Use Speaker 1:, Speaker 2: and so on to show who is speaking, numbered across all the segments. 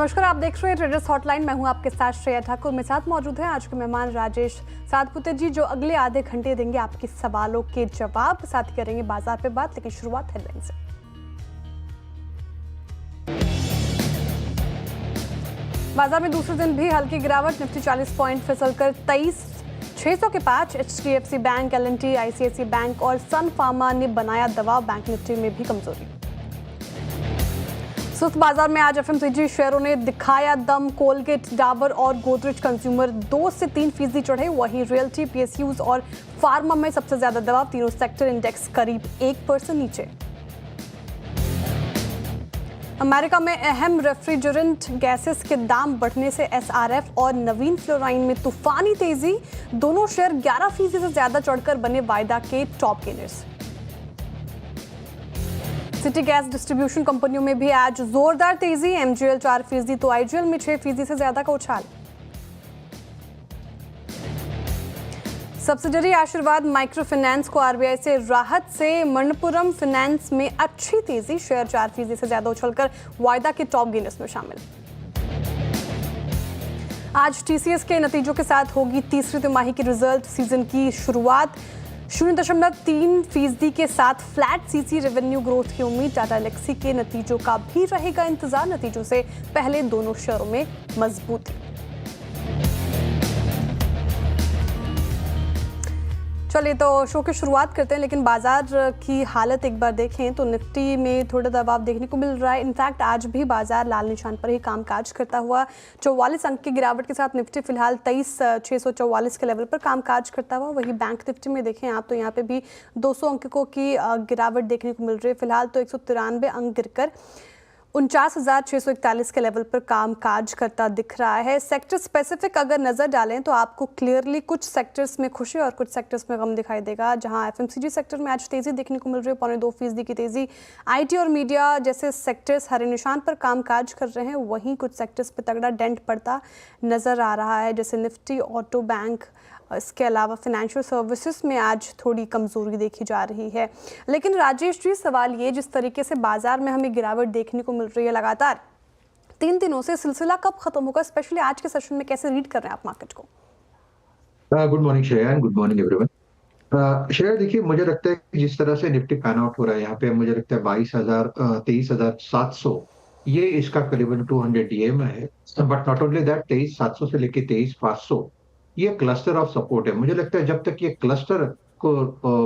Speaker 1: नमस्कार, आप देख रहे हैं ट्रेडर्स हॉटलाइन। मैं हूं आपके साथ श्रेया ठाकुर। मेरे साथ मौजूद है आज के मेहमान राजेश सातपुते जी, जो अगले आधे घंटे देंगे आपके सवालों के जवाब। साथ ही करेंगे बाजार पे बात, लेकिन शुरुआत हेडलाइन से। बाजार में दूसरे दिन भी हल्की गिरावट, निफ्टी 40 पॉइंट फिसलकर 23,600 के पास। HDFC bank, L&T, ICICI bank और सन फार्मा ने बनाया दबाव, बैंक निफ्टी में भी कमजोरी। सुस्त बाजार में आज FMCG शेयरों ने दिखाया दम। कोलगेट, डाबर और गोदरेज कंज्यूमर 2 से 3% चढ़े। वहीं रियल्टी, PSUs और फार्मा में सबसे ज्यादा दबाव। तीनों सेक्टर इंडेक्स करीब 1% नीचे। अमेरिका में अहम रेफ्रिजरेंट गैसेस के दाम बढ़ने से SRF और नवीन फ्लोराइन में तूफानी तेजी। दोनों शेयर 11% से ज्यादा चढ़कर बने वायदा के top gainers. City gas distribution कंपनियों में भी आज जोरदार तेजी। MGL 4%, तो IGL में 6% से ज्यादा का उछाल। सब्सिडरी आशीर्वाद माइक्रो फाइनेंस को RBI से राहत से। मणप्पुरम फाइनेंस में अच्छी तेजी, शेयर 4% से ज्यादा उछलकर वायदा के टॉप गेनर्स में शामिल। आज TCS के नतीजों के साथ होगी तीसरी तिमाही की रिजल्ट सीजन की शुरुआत। 0.3% के साथ फ्लैट CC रेवेन्यू ग्रोथ की उम्मीद। टाटा एलेक्सी के नतीजों का भी रहेगा इंतजार। नतीजों से पहले दोनों शेयरों में मजबूती। चलिए तो शो की शुरुआत करते हैं, लेकिन बाजार की हालत एक बार देखें तो निफ्टी में थोड़ा दबाव देखने को मिल रहा है। इनफैक्ट आज भी बाजार लाल निशान पर ही कामकाज करता हुआ 44 अंक की गिरावट के साथ निफ्टी फिलहाल 23,644 के लेवल पर कामकाज करता हुआ। वही बैंक निफ्टी में देखें आप तो यहाँ पे भी 200 अंकों की गिरावट देखने को मिल रही है। फिलहाल तो 193 अंक गिरकर 49,641 के लेवल पर कामकाज करता दिख रहा है। सेक्टर स्पेसिफिक अगर नजर डालें तो आपको क्लियरली कुछ सेक्टर्स में खुशी और कुछ सेक्टर्स में गम दिखाई देगा। जहां FMCG सेक्टर में आज तेजी देखने को मिल रही है, 0.2% की तेजी। IT और मीडिया जैसे सेक्टर्स हरे निशान पर कामकाज कर रहे हैं। वहीं कुछ सेक्टर्स पर तगड़ा डेंट पड़ता नजर आ रहा है, जैसे निफ्टी, ऑटो, बैंक। इसके अलावा फाइनेंशियल सर्विसेज में आज थोड़ी कमजोरी देखी जा रही है। लेकिन राजेश जी, सवाल ये, जिस तरीके से बाजार में हमें गिरावट देखने को मिल रही है लगातार 3 दिनों से, सिलसिला कब खत्म होगा? स्पेशली आज के सेशन में कैसे रीड कर रहे हैं आप मार्केट को?
Speaker 2: Good morning Shreya and good morning everyone. Shreya देखिए, मुझे लगता है कि जिस तरह से निफ्टी पैन आउट हो रहा है यहाँ पे, मुझे लगता है 23,700 ये इसका करीबन 200 DM है। बट नॉट ओनली दैट, 23,700 से लेके 23,500 ये क्लस्टर ऑफ सपोर्ट है। मुझे लगता है जब तक ये क्लस्टर को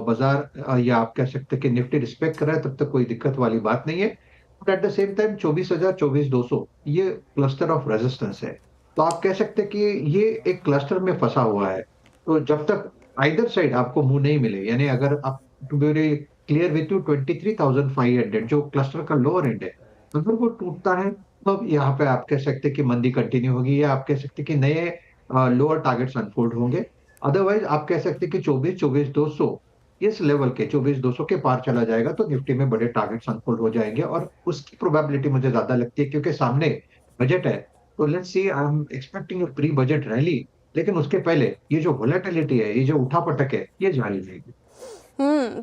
Speaker 2: बाजार या आप कह सकते हैं कि निफ्टी रिस्पेक्ट कर रहा है, तब तक कोई दिक्कत वाली बात नहीं है। But at the same time 24,000, 24,200 ये क्लस्टर ऑफ रेजिस्टेंस है। तो आप कह सकते हैं कि ये एक क्लस्टर में फंसा हुआ है। तो जब तक आइदर साइड आपको मुंह नहीं मिले, यानी अगर आप, to be very clear with you, 23,500 जो क्लस्टर का लोअर एंड है, अगर वो टूटता है तो यहाँ पे आप कह सकते हैं कि मंदी कंटिन्यू होगी, या आप कह सकते हैं कि नए लोअर टारगेट्स अनफोल्ड होंगे। अदरवाइज आप कह सकते हैं कि 24,200 इस लेवल के 24,200 के पार चला जाएगा तो निफ्टी में बड़े टारगेट्स अनफोल्ड हो जाएंगे, और उसकी प्रोबेबिलिटी मुझे ज्यादा लगती है क्योंकि सामने बजट है। तो let's see, I am expecting a pre budget rally, लेकिन उसके पहले ये जो वोलेटिलिटी है, ये जो उठापटक है, ये जारी रहेगी।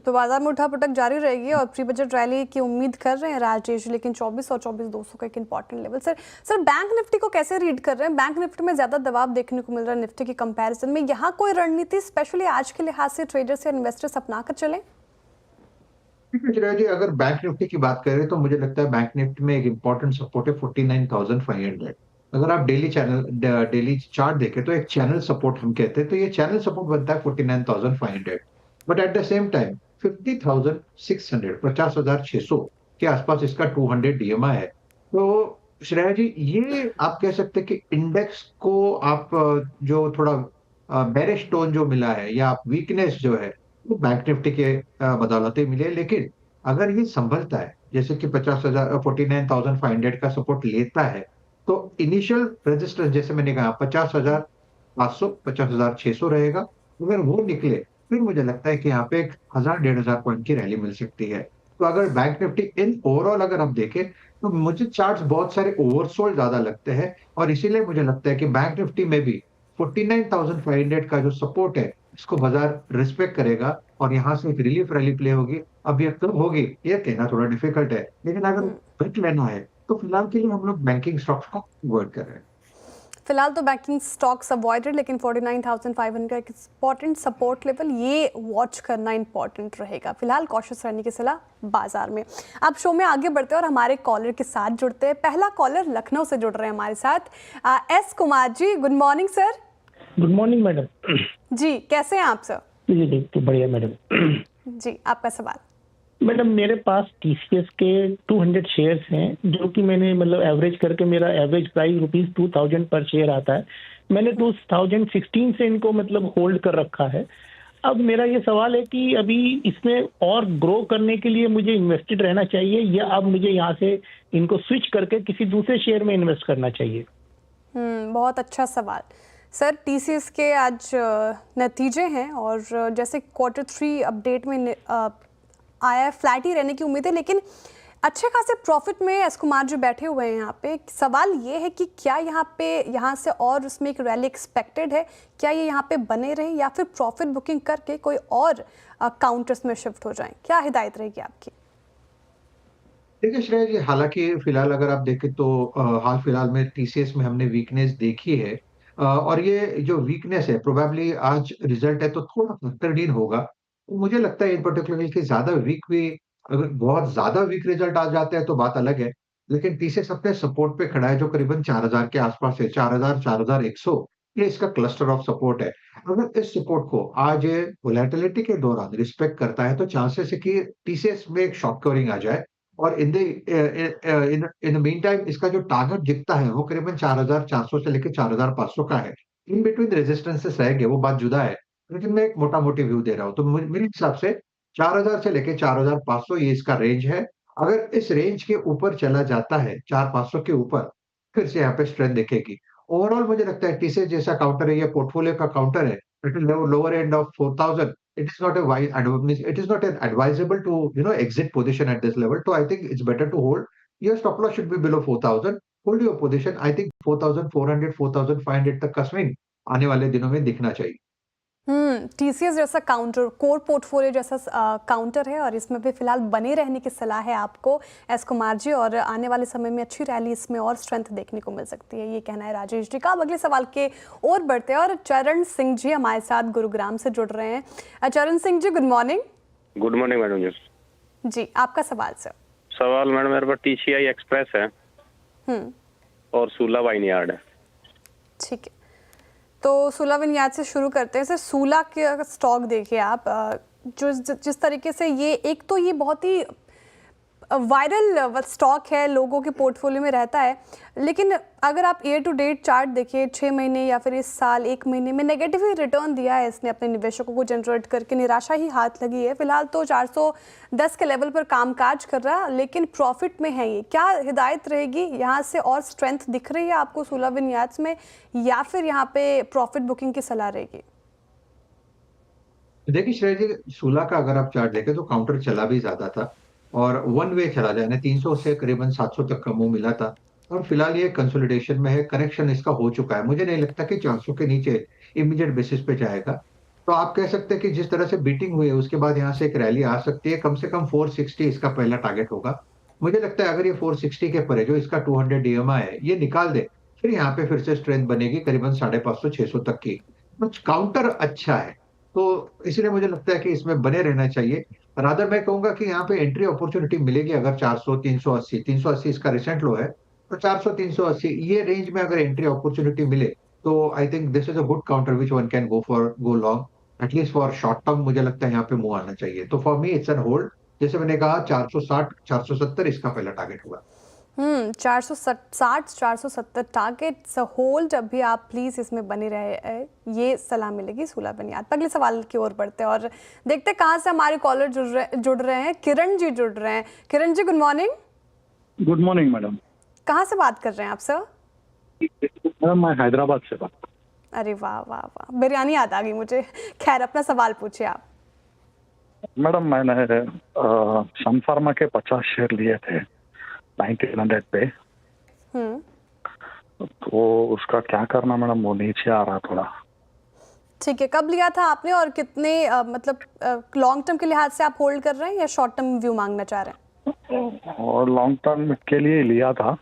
Speaker 1: तो बाजार में उठापटक जारी रहेगी और प्री बजट रैली की उम्मीद कर रहे हैं राजेश। लेकिन 24 और 24,200 का एक important level. Sir bank Nifty को कैसे रीड कर रहे हैं? बैंक निफ्टी में ज्यादा दबाव देखने को मिल रहा है निफ्टी की कंपैरिजन में। यहाँ कोई रणनीति स्पेशली आज के लिहाज से ट्रेडर्स या इन्वेस्टर्स अपना कर चले?
Speaker 2: जी, अगर बैंक निफ्टी की बात करें तो मुझे लगता है बैंक निफ्टी में एक इंपॉर्टेंट सपोर्ट है 49,500। अगर आप डेली चार्ट देखें तो एक चैनल सपोर्ट हम कहते हैं, तो ये चैनल सपोर्ट बनता है 49,500। But at the same time 50,600, 50,600 के आसपास इसका 200 DMI है। तो श्रेया जी, ये आप कह सकते हैं कि इंडेक्स को आप जो थोड़ा बेरिश टोन जो मिला है या वीकनेस जो है, वो बैंक निफ्टी के बदौलत ही मिले। लेकिन अगर ये संभलता है, जैसे कि 50,000, 49,500 का सपोर्ट लेता है, तो इनिशियल रेजिस्टेंस जैसे मैंने कहा 50,500, 50,600 रहेगा। अगर वो निकले फिर मुझे लगता है कि यहाँ पे 1,000, 1,500 पॉइंट की रैली मिल सकती है। तो अगर बैंक निफ्टी इन ओवरऑल अगर आप देखें तो मुझे चार्ट्स बहुत सारे ओवरसोल्ड ज्यादा लगते हैं, और इसीलिए मुझे लगता है कि बैंक निफ्टी में भी 49,500 का जो सपोर्ट है, इसको बाजार रिस्पेक्ट करेगा और यहाँ से एक रिलीफ रैली प्ले होगी। अब ये कब होगी ये कहना थोड़ा डिफिकल्ट है, लेकिन अगर हिट लेना है तो फिलहाल के लिए हम लोग बैंकिंग स्टॉक्स को अवॉइड कर रहे हैं।
Speaker 1: फिलहाल तो बैंकिंग स्टॉक्स अवॉइडेड, लेकिन 49,500 का एक इंपॉर्टेंट सपोर्ट लेवल ये वॉच करना इंपॉर्टेंट रहेगा। फिलहाल कॉशियस रहने की सलाह बाजार में। अब शो में आगे बढ़ते हैं और हमारे कॉलर के साथ जुड़ते हैं। पहला कॉलर लखनऊ से जुड़ रहे हैं हमारे साथ, S Kumar ji. Good morning sir.
Speaker 3: Good morning madam.
Speaker 1: जी, कैसे हैं आप सर?
Speaker 3: जी जी, तो बढ़िया मैडम।
Speaker 1: जी, आपका सवाल।
Speaker 3: मैडम मेरे पास टीसीएस के 200 शेयर्स हैं, जो कि मैंने मतलब एवरेज करके मेरा एवरेज प्राइस ₹2000 पर शेयर आता है। मैंने 2016 से इनको मतलब होल्ड कर रखा है। अब मेरा ये सवाल है कि अभी इसमें और ग्रो करने के लिए मुझे इन्वेस्टेड रहना चाहिए, या अब मुझे यहाँ से इनको स्विच करके किसी दूसरे शेयर में इन्वेस्ट करना चाहिए?
Speaker 1: बहुत अच्छा सवाल सर। टीसीएस के आज नतीजे हैं और जैसे Q3 अपडेट में आया है, फ्लैट ही रहने की उम्मीद है, लेकिन अच्छे खासे प्रॉफिट में एस कुमार जी बैठे हुए हैं यहाँ पे। सवाल ये है कि क्या यहाँ से और उसमें एक रैली एक्सपेक्टेड है? क्या ये यहाँ पे बने रहे या फिर प्रॉफिट बुकिंग करके कोई और काउंटर्स में शिफ्ट हो जाएं? क्या हिदायत रहेगी आपकी?
Speaker 2: देखिए श्रेया जी, हालांकि फिलहाल अगर आप देखें तो हाल फिलहाल में टीसीएस में हमने वीकनेस देखी है, और ये जो वीकनेस है प्रोबेबली आज रिजल्ट है तो थोड़ा फैक्टर्ड इन होगा। तो मुझे लगता है इन पर्टिकुलर कि ज्यादा वीक भी, अगर बहुत ज्यादा वीक रिजल्ट आ जाता है तो बात अलग है। लेकिन टीसीएस अपने सपोर्ट पे खड़ा है जो करीबन 4000 के आसपास है, 4000 4100, ये इसका क्लस्टर ऑफ सपोर्ट है। अगर इस सपोर्ट को आज वोलेटिलिटी के दौरान रिस्पेक्ट करता है तो चांसेस है कि टीसीएस में एक शॉर्ट कवरिंग आ जाए, और इन द मीन टाइम इसका जो टारगेट दिखता है वो करीबन 4400 से लेके 4500 का है। इन बिटवीन रेजिस्टेंसेस रहेंगे, वो बात जुदा है। लेकिन मैं एक मोटा-मोटी व्यू दे रहा हूँ। तो मेरे हिसाब से 4000 से लेके 4500 ये इसका रेंज है। अगर इस रेंज के ऊपर चला जाता है, 4500 के ऊपर, फिर से यहाँ पे स्ट्रेंथ दिखेगी। ओवरऑल मुझे लगता है टीसीएस जैसा काउंटर है, ये पोर्टफोलियो का काउंटर है। It will lower end of 4000, it is not a wise means it is not an advisable to exit position at this level. So I think it's better to hold. Your stop loss should be below 4000. Hold your position. I think 4400 4500 तक का swing आने वाले दिनों में दिखना चाहिए।
Speaker 1: TCS जैसा counter, core portfolio जैसा काउंटर है और इसमें भी फिलहाल बने रहने की सलाह है आपको एस कुमार जी, और आने वाले समय में अच्छी रैली इसमें और स्ट्रेंथ देखने को मिल सकती है, ये कहना है राजेश जी का। अब अगले सवाल के और बढ़ते हैं और चरण सिंह जी हमारे साथ गुरुग्राम से जुड़ रहे हैं। Charan Singh ji, good morning.
Speaker 4: Good morning madam ji.
Speaker 1: जी, आपका सवाल सर।
Speaker 4: सवाल मैडम मेरे पास टीसीआई एक्सप्रेस है और सूला वाइनयार्ड है।
Speaker 1: ठीक है, तो सूला विनयार्ड से शुरू करते हैं सर। सूला के स्टॉक देखिए आप, जो जिस तरीके से ये, एक तो ये बहुत ही वायरल स्टॉक है, लोगों के पोर्टफोलियो में रहता है, लेकिन अगर आप ईयर टू डेट चार्ट देखिए, 6 महीने या फिर इस साल 1 महीने में नेगेटिव ही रिटर्न दिया है इसने अपने निवेशकों को जनरेट करके, निराशा ही हाथ लगी है। फिलहाल तो 410 के लेवल पर कामकाज कर रहा है, लेकिन प्रॉफिट में है ये। क्या हिदायत रहेगी? यहाँ से और स्ट्रेंथ दिख रही है आपको सूला विनयार्ड्स में, या फिर यहाँ पे प्रॉफिट बुकिंग की सलाह रहेगी?
Speaker 2: देखिए श्रेया जी, सूला का अगर आप चार्ट देखें तो काउंटर चला भी ज्यादा था और वन वे चला जाए ना, 300 से करीबन 700 तक का मुंह मिला था। और फिलहाल ये कंसोलिडेशन में है, करेक्शन इसका हो चुका है। मुझे नहीं लगता कि 400 के नीचे इमीडिएट बेसिस पे जाएगा। तो आप कह सकते हैं कि जिस तरह से बीटिंग हुई है उसके बाद यहाँ से एक रैली आ सकती है। कम से कम 460 इसका पहला टारगेट होगा। मुझे लगता है अगर ये 460 के परे जो इसका 200 डीएमआई है ये निकाल दे, फिर यहाँ पे फिर से स्ट्रेंथ बनेगी करीबन 550 600 तक की। कुछ काउंटर अच्छा है, तो इसलिए मुझे लगता है कि इसमें बने रहना चाहिए। रादर मैं कहूंगा कि यहाँ पे एंट्री अपॉर्चुनिटी मिलेगी अगर 400 380 इसका रिसेंट लो है, तो 400 380 ये रेंज में अगर एंट्री अपॉर्चुनिटी मिले तो I think this is a good counter which one can go long at least for short term. मुझे लगता है यहाँ पे मूव आना चाहिए। तो for me it's an hold. जैसे मैंने कहा 460 470 इसका पहला टारगेट होगा।
Speaker 1: 460 470 टारगेट होल्ड। अभी आप प्लीज इसमें बने रहे, ये सलाह मिलेगी सूला विनयार्ड। अगले सवाल की ओर बढ़ते हैं और देखते हैं कहाँ से हमारे कॉलर जुड़ रहे हैं। किरण जी जुड़ रहे हैं। Kiran ji, good morning.
Speaker 5: Good morning madam.
Speaker 1: कहाँ से बात कर रहे हैं आप सर?
Speaker 5: मैडम मैं हैदराबाद से बात।
Speaker 1: अरे वाह वाह वाह, बिरयानी याद आ गई मुझे। खैर, अपना सवाल पूछिए आप।
Speaker 5: मैडम मैंने सन फार्मा के 50 शेयर लिए थे 1900 पे, तो उसका क्या करना मैडम? वो नीचे आ रहा थोड़ा।
Speaker 1: ठीक है, कब लिया था आपने और कितने मतलब लॉन्ग टर्म के लिहाज से आप होल्ड कर रहे हैं या शॉर्ट टर्म व्यू मांगना चाह रहे हैं?
Speaker 5: और लॉन्ग टर्म के लिए लिया था,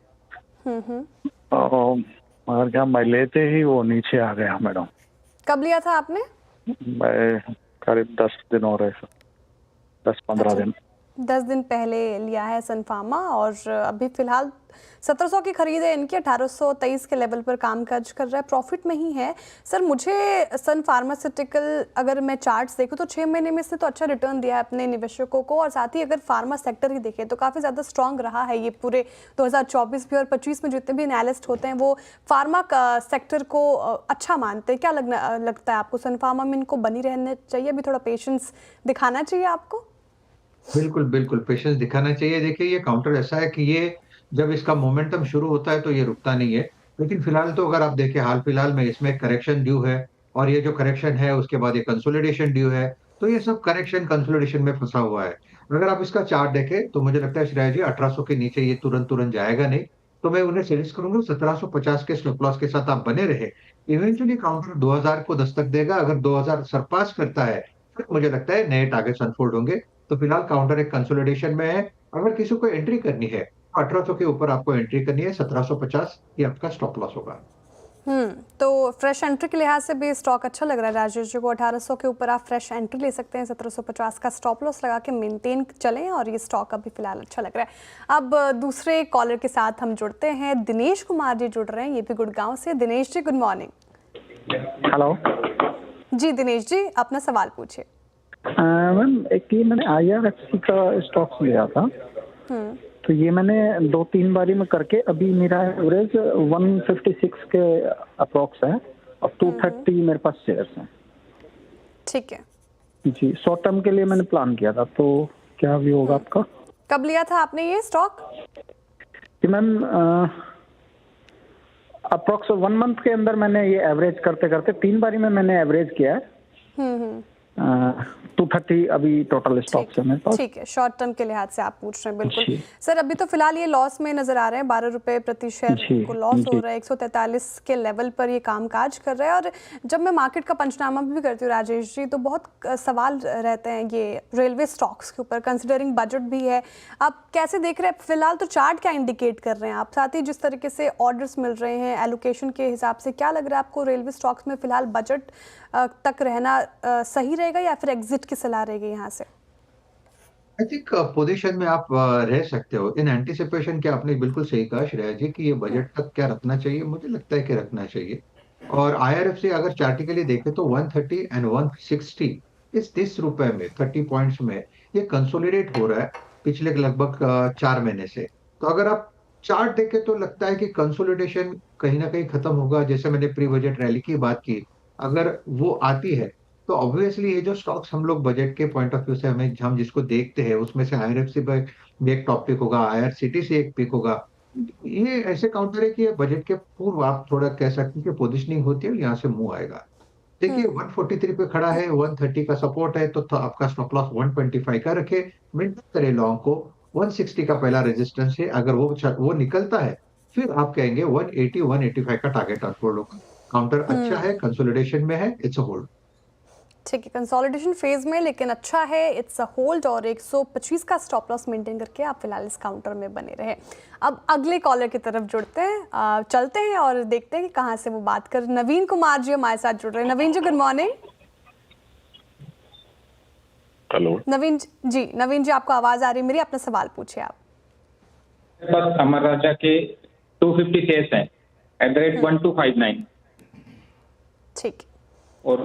Speaker 5: मगर क्या मैं लेते ही वो नीचे आ गया मैडम।
Speaker 1: कब लिया था आपने?
Speaker 5: मैं करीब 10 दिन हो रहे, 10-15 दिन।
Speaker 1: 10 दिन पहले लिया है सन फार्मा और अभी फिलहाल 1700 की खरीद है इनकी, 1823 के लेवल पर काम काज कर रहा है, प्रॉफिट में ही है। सर मुझे सन फार्मास्यूटिकल अगर मैं चार्ट्स देखूं तो 6 महीने में से तो अच्छा रिटर्न दिया है अपने निवेशकों को, और साथ ही अगर फार्मा सेक्टर ही देखें तो काफ़ी ज़्यादा स्ट्रांग रहा है ये पूरे 2024 भी, और 25 में जितने भी एनालिस्ट होते हैं वो फार्मा का सेक्टर को अच्छा मानते हैं। क्या लगता है आपको, सन फार्मा में इनको बनी रहना चाहिए, अभी थोड़ा पेशेंस दिखाना चाहिए आपको?
Speaker 2: बिल्कुल, बिल्कुल, पेशेंस दिखाना चाहिए। देखिए, ये काउंटर ऐसा है कि ये जब इसका मोमेंटम शुरू होता है तो ये रुकता नहीं है। लेकिन फिलहाल तो अगर आप देखें, हाल-फिलहाल में इसमें करेक्शन ड्यू है, और ये जो करेक्शन है उसके बाद ये कंसोलिडेशन ड्यू है। तो ये सब करेक्शन कंसोलिडेशन में फँसा हुआ है। अगर आप इसका चार्ट देखें तो मुझे लगता है श्रेया जी 1800 के नीचे ये तुरंत-तुरंत जाएगा नहीं। तो मैं उन्हें सजेस्ट करूँगा 1750 के स्टॉप लॉस के साथ आप बने रहें। इवेंचुअली काउंटर 2000 को दस्तक देगा। अगर 2000 सरपास करता है, फिर मुझे लगता है नए टारगेट्स अनफोल्ड होंगे। तो फिलहाल काउंटर एक कंसोलिडेशन में है। अगर किसी को एंट्री करनी है, तो 1800 के ऊपर आपको एंट्री करनी है, 1750 ये आपका स्टॉप लॉस होगा।
Speaker 1: तो फ्रेश एंट्री के लिहाज से भी स्टॉक अच्छा लग रहा है राजेश जी को। 1800 के ऊपर आप फ्रेश एंट्री ले सकते हैं, 1750 का स्टॉप लॉस लगा के मेंटेन चलें, और ये स्टॉक अभी फिलहाल अच्छा लग रहा है। अब दूसरे कॉलर के साथ हम जुड़ते हैं, दिनेश कुमार जी जुड़ रहे हैं, ये भी गुड़गांव से। Dinesh ji good morning.
Speaker 5: Hello
Speaker 1: जी दिनेश जी, अपना सवाल पूछिए।
Speaker 5: मैम, एक ये मैंने IRFC का स्टॉक्स लिया था, तो ये मैंने 2-3 बारी में करके अभी मेरा एवरेज 156 के अप्रोक्स है, और 230 मेरे पास शेयर्स हैं।
Speaker 1: ठीक है
Speaker 5: जी, शॉर्ट टर्म के लिए मैंने प्लान किया था, तो क्या भी होगा आपका?
Speaker 1: कब लिया था आपने ये स्टॉक?
Speaker 5: कि मैम अप्रोक्स 1 मंथ के अंदर मैंने ये एवरेज करते करते 3 बारी में मैंने एवरेज किया है। 230 अभी टोटल स्टॉक है मेरे पास।
Speaker 1: ठीक है, शॉर्ट टर्म के लिहाज से आप पूछ रहे हैं, बिल्कुल।
Speaker 5: जी।
Speaker 1: सर अभी तो फिलहाल ये लॉस में नजर आ रहे हैं, 12 रुपए प्रति शेयर को लॉस हो रहा है, 143 के लेवल पर ये कामकाज कर रहा है। और जब मैं मार्केट का पंचनामा भी करती हूँ राजेश जी, तो बहुत सवाल रहते हैं ये रेलवे स्टॉक्स के ऊपर, कंसिडरिंग बजट भी है। आप कैसे देख रहे हैं फिलहाल, तो चार्ट क्या इंडिकेट कर रहे हैं आप, साथ ही जिस तरीके से ऑर्डर्स मिल रहे हैं एलोकेशन के हिसाब से, क्या लग रहा है आपको रेलवे स्टॉक्स में फिलहाल बजट तक रहना सही रहेगा, या फिर एग्जिट की सलाह रहेगी यहाँ से?
Speaker 2: आई थिंक पोजीशन में आप रह सकते हो इन एंटिसिपेशन के। आपने बिल्कुल सही कहा श्रेया जी कि ये बजट तक क्या रखना चाहिए, मुझे लगता है कि रखना चाहिए। और IRFC अगर चार्टिकली देखें तो 130 एंड 160 इस 30 रुपए में 30 पॉइंट्स में ये कंसोलिडेट हो रहा है पिछले लगभग 4 महीने से। तो अगर आप चार्ट देखें तो लगता है कि कंसोलिडेशन कहीं ना कहीं खत्म होगा। जैसे मैंने प्री बजट रैली की बात की, अगर वो आती है तो ऑब्वियसली ये जो स्टॉक्स हम लोग बजट के पॉइंट ऑफ व्यू से हम जिसको देखते हैं उसमें से IRFC भी एक टॉप पिक होगा, IRCTC एक पिक होगा। ये ऐसे काउंटर है कि ये बजट के पूर्व आप थोड़ा कह सकते हैं कि पोजिशनिंग होती है, यहाँ से मुंह आएगा। देखिए 143 पे खड़ा है, 130 का सपोर्ट है, तो आपका स्टॉप लॉस 125 का रखे, मेंटेन करे लॉन्ग को। 160 का पहला रेजिस्टेंस है, अगर वो निकलता है फिर आप कहेंगे 180 185 का टारगेट अनफोल्ड होगा। काउंटर अच्छा है, कंसोलिडेशन में है, इट्स अ होल्ड।
Speaker 1: ठीक है, कंसोलिडेशन फेज में लेकिन अच्छा है, इट्स अ होल्ड, और 125 का स्टॉप लॉस मेंटेन करके आप फिलहाल इस काउंटर में बने रहे। अब अगले कॉलर की तरफ जुड़ते हैं, चलते हैं और देखते हैं कि कहाँ से वो बात कर। नवीन कुमार जी हमारे साथ जुड़ रहे हैं। नवीन जी गुड मॉर्निंग।
Speaker 6: हेलो
Speaker 1: नवीन जी आपको आवाज आ रही है मेरी, अपना सवाल पूछिए आप।
Speaker 6: बस अमर राजा के 250 शेयर्स हैं एट द रेट 1259।
Speaker 1: ठीक
Speaker 6: और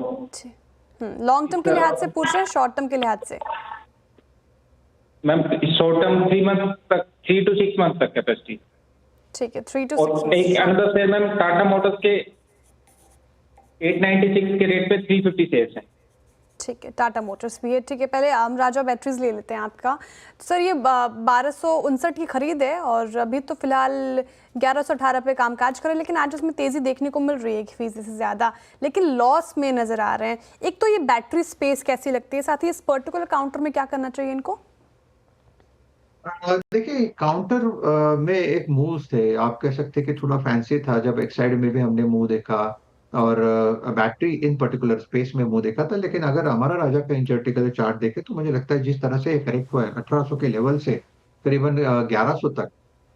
Speaker 1: लॉन्ग टर्म के लिहाज से पूछ रहे हैं, शॉर्ट टर्म के लिहाज से?
Speaker 6: मैम शॉर्ट टर्म 3 मंथ तक, 3 to 6 मंथ तक कैपेसिटी।
Speaker 1: ठीक है, 3 to 6
Speaker 6: और एक another share ma'am Tata Motors के 896 के रेट पे 350 शेयर्स हैं।
Speaker 1: ठीक है, टाटा मोटर्स भी है। ठीक है, पहले राजा बैटरीज ले लेते हैं आपका। तो सर ये 1259 की खरीद है और अभी तो फिलहाल 1118 पे कामकाज करे, लेकिन आज उसमें तेजी देखने को मिल रही है 1% से ज़्यादा, लेकिन लॉस में नज़र आ रहे हैं। एक तो ये बैटरी स्पेस कैसी लगती है, साथ ही इस पर्टिकुलर काउंटर में क्या करना चाहिए इनको?
Speaker 2: देखिए काउंटर में एक मूव थे, आप कह सकते हैं कि थोड़ा फैंसी था। जब एक साइड में भी हमने मुंह देखा और बैटरी इन पर्टिकुलर स्पेस में मुंह देखा था, लेकिन अगर हमारा राजा का इंचर्टिकल चार्ट देखे तो मुझे लगता है जिस तरह से करेक्ट हुआ है 1800 के लेवल से, करीबन 1100 तक।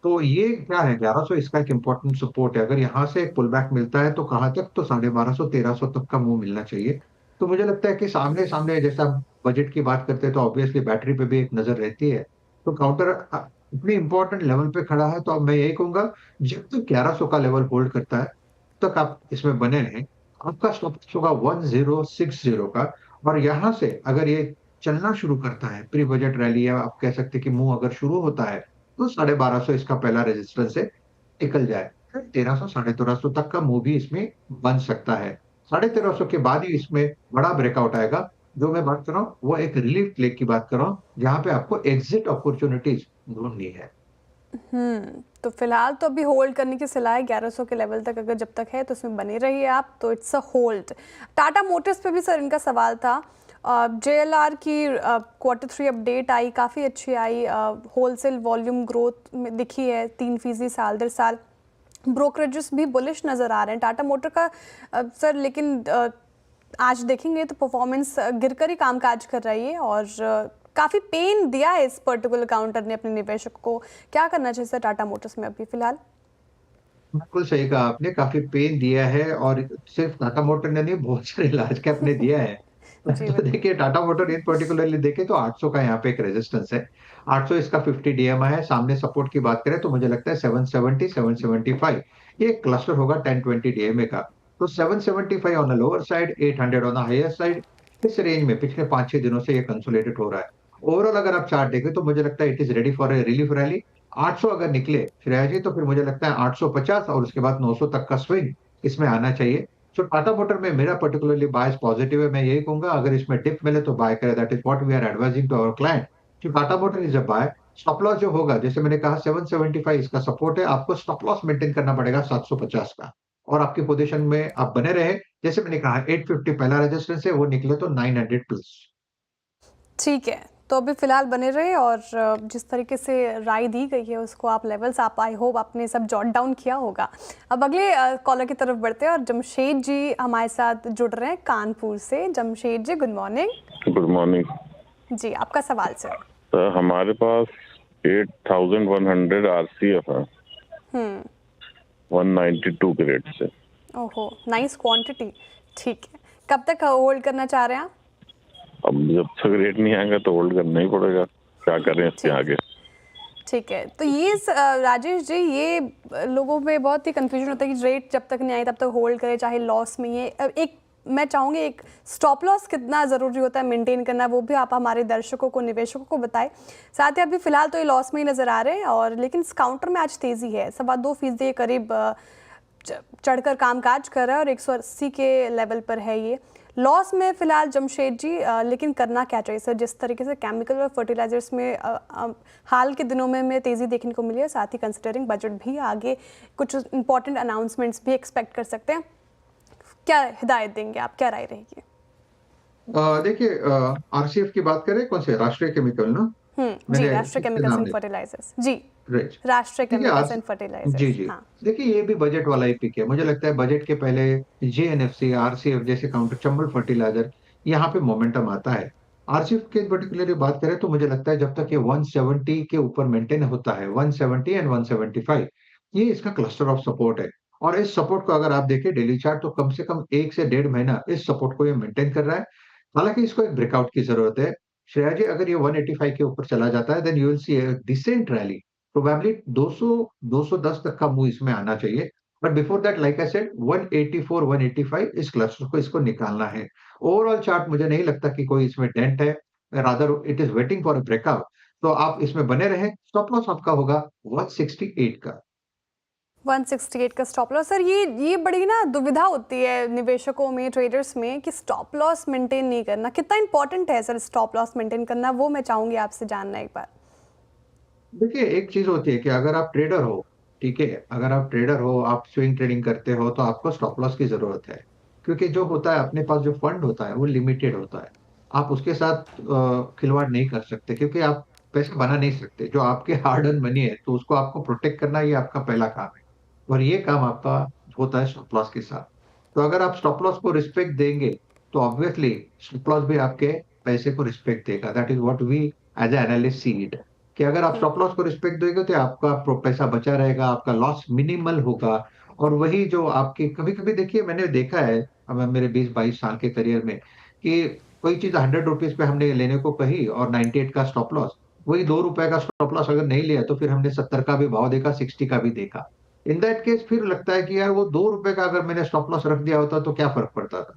Speaker 2: तो ये क्या है, 1100 इसका एक इम्पोर्टेंट सपोर्ट है। अगर यहाँ से एक पुल बैक मिलता है तो कहाँ तक, तो 1250 1300 तक का मूव मिलना चाहिए। तो मुझे लगता है कि सामने सामने जैसा बजट की बात करते हैं तो ऑब्वियसली बैटरी पे भी एक नजर रहती है। तो काउंटर इतनी इंपॉर्टेंट लेवल पे खड़ा है, तो अब मैं यही कहूंगा जब तक 1100 का लेवल होल्ड करता है तक आप इसमें बने रहें। आपका स्टॉप लॉस होगा 1060 का। और यहाँ से अगर ये चलना शुरू करता है प्री बजट रैली, या आप कह सकते हैं कि मूव अगर शुरू होता है, तो 1250 इसका पहला रेजिस्टेंस है, निकल जाए। फिर 1300 1350 तक का मूव भी इसमें बन सकता है। 1350 के बाद ही इसमें बड़ा ब्रेकआउट आएगा। जो मैं बात कर रहा हूँ वो एक रिलीफ प्ले की बात कर रहा हूँ, जहां पे आपको एग्जिट अपॉर्चुनिटीज ढूंढनी है।
Speaker 1: तो फिलहाल तो अभी होल्ड करने की सलाह है 1100 के लेवल तक, अगर जब तक है तो उसमें बने रहिए आप, तो it's a hold. Tata Motors पे भी सर इनका सवाल था। JLR की Q3 अपडेट आई, काफ़ी अच्छी आई। होलसेल वॉल्यूम ग्रोथ में दिखी है 3% साल दर साल। ब्रोकरेजेस भी बुलिश नज़र आ रहे हैं टाटा मोटर का सर, लेकिन आज देखेंगे तो परफॉर्मेंस गिरकर ही कामकाज कर रही है और काफ़ी पेन दिया है इस पर्टिकुलर काउंटर ने अपने निवेशक को। क्या करना चाहिए सर टाटा मोटर्स में अभी फिलहाल?
Speaker 2: बिल्कुल सही कहा आपने, काफी पेन दिया है, और सिर्फ टाटा मोटर ने नहीं, बहुत सारे लार्ज कैप ने दिया है।
Speaker 1: जी
Speaker 2: तो
Speaker 1: बिल्कुल।
Speaker 2: देखिए टाटा मोटर इन पर्टिकुलरली देखें तो 800 का यहाँ पे एक रेजिस्टेंस है। 800 इसका 50 DMI है। सामने सपोर्ट की बात करें तो मुझे लगता है 770 775 ये क्लस्टर होगा 10-20 DMA का। तो 775 on the lower side, 800 on the higher side, इस रेंज में पिछले 5-6 दिनों से ये कंसोलिडेट हो रहा है। ओवरऑल अगर आप चार्ट देखें तो मुझे लगता है it is ready for a relief rally. 800 अगर निकले श्रेया जी, तो फिर मुझे लगता है 850 और उसके बाद 900 तक का स्विंग इसमें आना चाहिए। सो टाटा मोटर में मेरा पर्टिकुलरली बायस पॉजिटिव है। मैं यही कहूंगा अगर इसमें डिप मिले तो बाय करें, that is what we are advising to our client. तो Tata motor is a buy. Stop loss जो होगा, जैसे मैंने कहा 775 इसका सपोर्ट है, आपको स्टॉप लॉस मेंटेन करना पड़ेगा 750 का। और आपकी पोजीशन में आप बने रहे, जैसे मैंने कहा 850 पहला रेजिस्टेंस है, वो निकले तो 900 प्लस।
Speaker 1: ठीक है, तो अभी फिलहाल बने रहे और जिस तरीके से राय दी गई है उसको आप लेवल्स आप आई होप आपने सब जॉट डाउन किया होगा। अब अगले कॉलर की तरफ बढ़ते हैं और जमशेद जी हमारे साथ जुड़ रहे हैं कानपुर से। Jamshed ji good morning.
Speaker 7: Good morning
Speaker 1: जी आपका सवाल सर।
Speaker 7: सर। हमारे पास 8100 RCF है 192 के रेट से।
Speaker 1: ओहो नाइस क्वांटिटी। ठीक है, कब तक होल्ड करना चाह रहे हैं आप?
Speaker 7: अब जब तक रेट नहीं आएगा तो होल्ड करना ही पड़ेगा, क्या करें इसके आगे।
Speaker 1: ठीक है, तो ये राजेश जी ये लोगों में बहुत ही कंफ्यूजन होता है कि रेट जब तक नहीं आए तब तक होल्ड करें चाहे लॉस में। ये एक मैं चाहूँगी एक स्टॉप लॉस कितना ज़रूरी होता है मेंटेन करना, वो भी आप हमारे दर्शकों को निवेशकों को बताएं। साथ ही अभी फिलहाल तो ये लॉस में ही नज़र आ रहे हैं, और लेकिन इस काउंटर में आज तेज़ी है, 2.25% करीब चढ़कर कामकाज कर रहा है और 180 के लेवल पर है ये। लॉस में फिलहाल जमशेद जी, लेकिन करना क्या चाहिए सर? जिस तरीके से केमिकल और फर्टिलाइजर्स में हाल के दिनों में तेज़ी देखने को मिली है, साथ ही कंसिडरिंग बजट भी आगे कुछ इंपॉर्टेंट अनाउंसमेंट्स भी एक्सपेक्ट कर सकते हैं, क्या हिदायत देंगे आप, क्या राय रहेगी?
Speaker 2: देखिए RCF की बात करें, कौन से राष्ट्रीय केमिकल ना,
Speaker 1: जी राष्ट्रीय केमिकल्स एंड फर्टिलाइजर्स। जी
Speaker 2: राइट,
Speaker 1: राष्ट्रीय
Speaker 2: ठीक है
Speaker 1: केमिकल्स एंड फर्टिलाइजर्स।
Speaker 2: जी जी।
Speaker 1: हाँ
Speaker 2: देखिए ये भी बजट वाला ही पिक है। मुझे लगता है बजट के पहले JNFC RCF जैसे काउंटर चंबल फर्टिलाइजर, यहाँ पे मोमेंटम आता है। RCF के पर्टिकुलरली बात करें तो मुझे लगता है जब तक ये 170 के ऊपर मेंटेन होता है, 170 एंड 175, ये इसका क्लस्टर ऑफ सपोर्ट है। और इस सपोर्ट को अगर आप देखें डेली चार्ट, तो कम से कम 1 से 1.5 महीना इस सपोर्ट को ये मेंटेन कर रहा है। हालांकि इसको एक ब्रेकआउट की जरूरत है। श्रेया जी अगर ये 185 के ऊपर चला जाता है, then you will see a decent rally. Probably 200 210 तक का मूव इसमें आना चाहिए। But before that like I said 184 185 इस क्लस्टर को इसको निकालना है। ओवरऑल चार्ट मुझे नहीं लगता कि कोई इसमें डेंट है, rather it is waiting for a breakout. तो आप इसमें बने रहें। स्टॉप लॉस आपका होगा 168 का।
Speaker 1: 168 का स्टॉप लॉस। सर ये बड़ी ना दुविधा होती है निवेशकों में, ट्रेडर्स में, कि स्टॉप लॉस मेंटेन नहीं करना कितना इंपॉर्टेंट है सर? स्टॉप लॉस मेंटेन करना, वो मैं चाहूंगी आपसे जानना एक बार।
Speaker 2: देखिए एक चीज होती है कि अगर आप ट्रेडर हो, ठीक है, अगर आप ट्रेडर हो, आप स्विंग ट्रेडिंग करते हो, तो आपको स्टॉप लॉस की जरूरत है। क्योंकि जो होता है अपने पास जो फंड होता है वो लिमिटेड होता है। आप उसके साथ खिलवाड़ नहीं कर सकते, क्योंकि आप पैसे बना नहीं सकते। जो आपके हार्ड अर्न मनी है, तो उसको आपको प्रोटेक्ट करना ये आपका पहला काम है। और ये काम आपका होता है स्टॉप लॉस के साथ। तो अगर आप स्टॉप लॉस को रिस्पेक्ट देंगे, तो ऑब्वियसली स्टॉप लॉस भी आपके पैसे को रिस्पेक्ट देगा। That is what we as a analyst see it. कि अगर आप स्टॉप लॉस को रिस्पेक्ट दोगे तो आपका पैसा बचा रहेगा, आपका लॉस मिनिमल होगा। और वही जो आपकी कभी-कभी देखिए मैंने देखा है अब मेरे 20-22 साल के करियर में कि कोई चीज़ ₹100 पे हमने लेने को कही और 98 का स्टॉप लॉस, वही ₹2 का स्टॉप लॉस अगर नहीं लिया तो फिर हमने 70 का भी भाव देखा, 60 का भी देखा। इन दैट केस फिर लगता है कि यार वो ₹2 का अगर मैंने स्टॉप लॉस रख दिया होता तो क्या फ़र्क पड़ता था?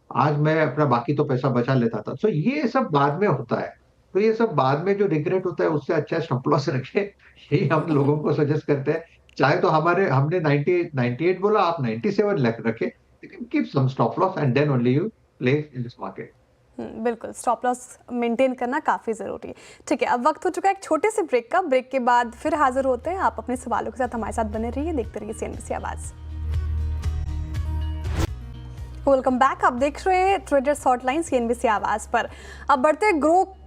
Speaker 2: आज मैं अपना बाकी तो पैसा बचा लेता था। सो ये सब बाद में होता है। तो ये सब बाद में जो रिग्रेट होता है उससे अच्छा है स्टॉप लॉस रखें। यही हम लोगों को सजेस्ट करते हैं। चाहे तो हमने 90 98 बोला आप 97 लख रखें, लेकिन keep some stop loss and then only you play in this market.
Speaker 1: बिल्कुल स्टॉप लॉस मेंटेन करना काफ़ी ज़रूरी है। ठीक है, अब वक्त हो चुका है एक छोटे से ब्रेक का। ब्रेक के बाद फिर हाजिर होते हैं। आप अपने सवालों के साथ हमारे साथ बने रहिए, देखते रहिए CNBC आवाज़। Welcome back. आप देख रहे हैं ट्रेडर्स हॉटलाइन CNBC आवाज़ पर। अब बढ़ते हैं ग्रोथ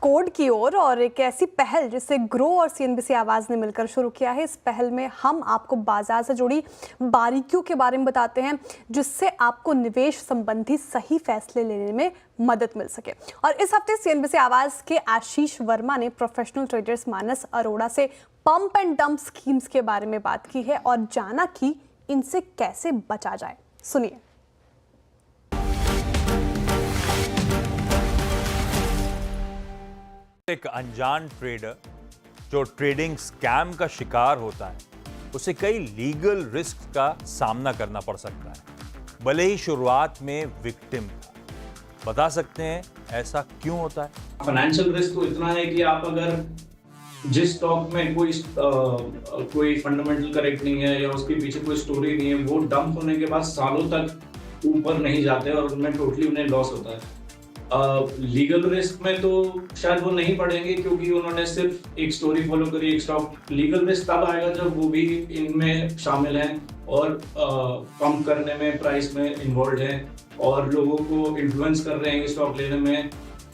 Speaker 1: कोड की ओर और एक ऐसी पहल जिसे ग्रो और CNBC आवाज़ ने मिलकर शुरू किया है। इस पहल में हम आपको बाजार से जुड़ी बारीकियों के बारे में बताते हैं जिससे आपको निवेश संबंधी सही फैसले लेने में मदद मिल सके। और इस हफ्ते CNBC आवाज़ के आशीष वर्मा ने प्रोफेशनल ट्रेडर्स मानस अरोड़ा से पंप एंड डंप स्कीम्स के बारे में बात की है और जाना कि इनसे कैसे बचा जाए। सुनिए।
Speaker 8: एक अनजान ट्रेडर जो ट्रेडिंग स्कैम का शिकार होता है उसे कई लीगल रिस्क का सामना करना पड़ सकता है, भले ही शुरुआत में विक्टिम था। बता सकते हैं ऐसा क्यों होता है?
Speaker 9: फाइनेंशियल रिस्क तो इतना है कि आप अगर जिस स्टॉक में कोई फंडामेंटल करेक्ट नहीं है या उसके पीछे कोई स्टोरी नहीं है, वो डंप होने के बाद सालों तक ऊपर नहीं जाते और उनमें टोटली उन्हें लॉस होता है। लीगल रिस्क में तो शायद वो नहीं पड़ेंगे क्योंकि उन्होंने सिर्फ एक स्टोरी फॉलो करी, एक स्टॉक। लीगल रिस्क तब आएगा जब वो भी इनमें शामिल हैं और पंप करने में, प्राइस में इन्वॉल्व हैं और लोगों को इन्फ्लुएंस कर रहे हैं स्टॉक लेने में,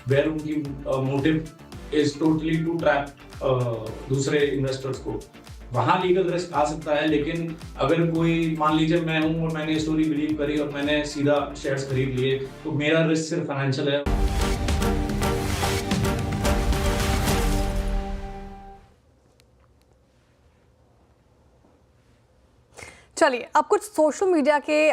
Speaker 9: वेयर उनकी motive is totally to trap दूसरे इन्वेस्टर्स को। वहाँ लीगल रिस्क आ सकता है। लेकिन अगर कोई, मान लीजिए मैं हूँ और मैंने स्टोरी बिलीव करी और मैंने सीधा शेयर्स खरीद लिए, तो मेरा रिस्क सिर्फ फाइनेंशियल है।
Speaker 1: चलिए अब कुछ सोशल मीडिया के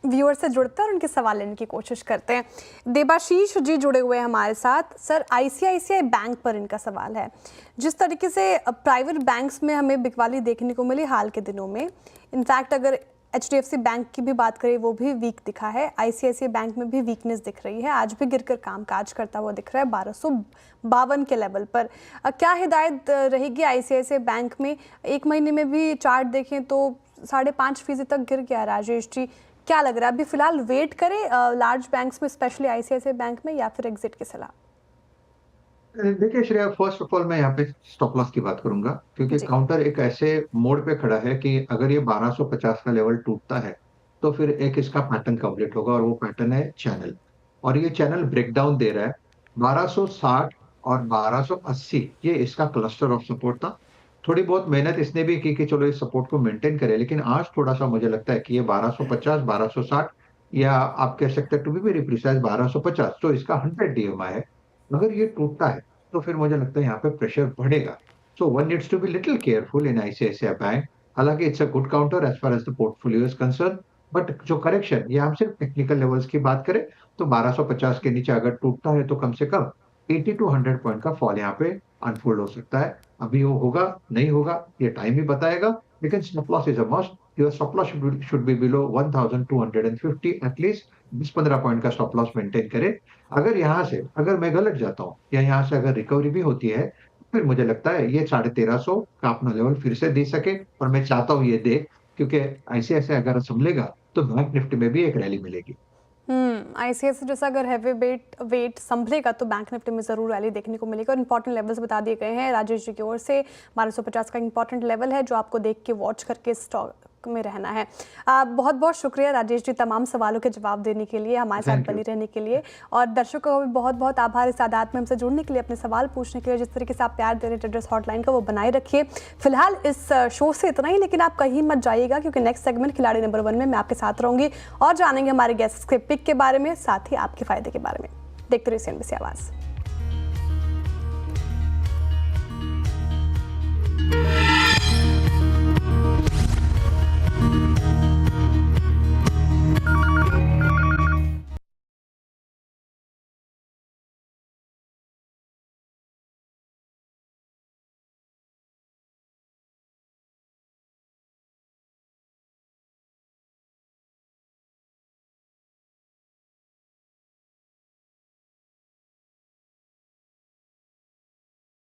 Speaker 1: व्यूअर से जुड़ते हैं और उनके सवाल लेने की कोशिश करते हैं। देबाशीष जी जुड़े हुए हैं हमारे साथ। सर, ICICI बैंक पर इनका सवाल है। जिस तरीके से प्राइवेट बैंक्स में हमें बिकवाली देखने को मिली हाल के दिनों में, इनफैक्ट अगर HDFC बैंक की भी बात करें वो भी वीक दिखा है, ICICI बैंक में भी वीकनेस दिख रही है, आज भी गिरकर कामकाज करता हुआ दिख रहा है 1252 के लेवल पर। क्या हिदायत रहेगी ICICI बैंक में? एक महीने में भी चार्ट देखें तो 5.5% तक गिर गया। राजेश जी, क्या लग रहा है अभी फिलहाल वेट करें लार्ज बैंक्स में, स्पेशली ICICI बैंक में, या फिर एग्जिट की सलाह?
Speaker 2: देखिए श्रेया, फर्स्ट ऑफ ऑल मैं यहाँ पे स्टॉप लॉस की बात करूंगा क्योंकि काउंटर एक ऐसे मोड पे खड़ा है कि अगर ये 1250 का लेवल टूटता है तो फिर एक इसका पैटर्न कंप्लीट होगा और वो पैटर्न है चैनल। और ये चैनल ब्रेकडाउन दे रहा है 1260 और 1280, ये इसका क्लस्टर ऑफ सपोर्ट था। थोड़ी बहुत मेहनत इसने भी की कि चलो इस सपोर्ट को मेंटेन करे, लेकिन आज थोड़ा सा मुझे लगता है कि ये 1250, 1260 या आप कह सकते हैं टू बी वेरी प्रिसाइज 1250, तो इसका 100 DMI है। अगर ये टूटता है तो फिर मुझे लगता है यहाँ पे प्रेशर बढ़ेगा। So one needs to be little careful in ICICI bank. हालांकि it's a good counter as far as the portfolio is concern, but जो करेक्शन, ये हम सिर्फ टेक्निकल लेवल्स की बात करें तो 1250 के नीचे अगर टूटता है तो कम से कम 80 to 100 पॉइंट का फॉल यहाँ पे अनफोल्ड हो सकता है। अभी वो होगा नहीं होगा ये टाइम ही बताएगा, लेकिन stop loss is a must. Your stop loss should be below 1250 at least. 20-15 point का स्टॉप लॉस मेंटेन करे। अगर यहाँ से अगर मैं गलत जाता हूँ या यहाँ से अगर रिकवरी भी होती है, फिर मुझे लगता है ये 1350 का अपना लेवल फिर से दे सके, और मैं चाहता हूँ ये दे, क्योंकि ICICI अगर संभलेगा तो बैंक निफ्टी में भी एक रैली मिलेगी।
Speaker 1: ICICI जैसा अगर हैवी वेट संभलेगा तो बैंक निफ्टी में जरूर रैली देखने को मिलेगी। और इंपॉर्टेंट लेवल्स बता दिए गए हैं राजेश जी की ओर से। 1250 का इंपॉर्टेंट लेवल है जो आपको देख के वॉच करके स्टॉक में रहना है। बहुत बहुत शुक्रिया राजेश जी तमाम सवालों के जवाब देने के लिए, हमारे साथ बनी रहने के लिए, और दर्शकों का भी बहुत बहुत आभार इस आदात में हमसे जुड़ने के लिए, अपने सवाल पूछने के लिए। जिस तरीके से आप प्यार दे रहे ट्रेडर्स हॉटलाइन का वो बनाए रखिए। फिलहाल इस शो से इतना ही, लेकिन आप कहीं मत जाइएगा क्योंकि नेक्स्ट सेगमेंट खिलाड़ी नंबर 1 में मैं आपके साथ रहूंगी और जानेंगे हमारे गेस्ट के पिक के बारे में, साथ ही आपके फायदे के बारे में। देखते रहिए CNBC आवाज़।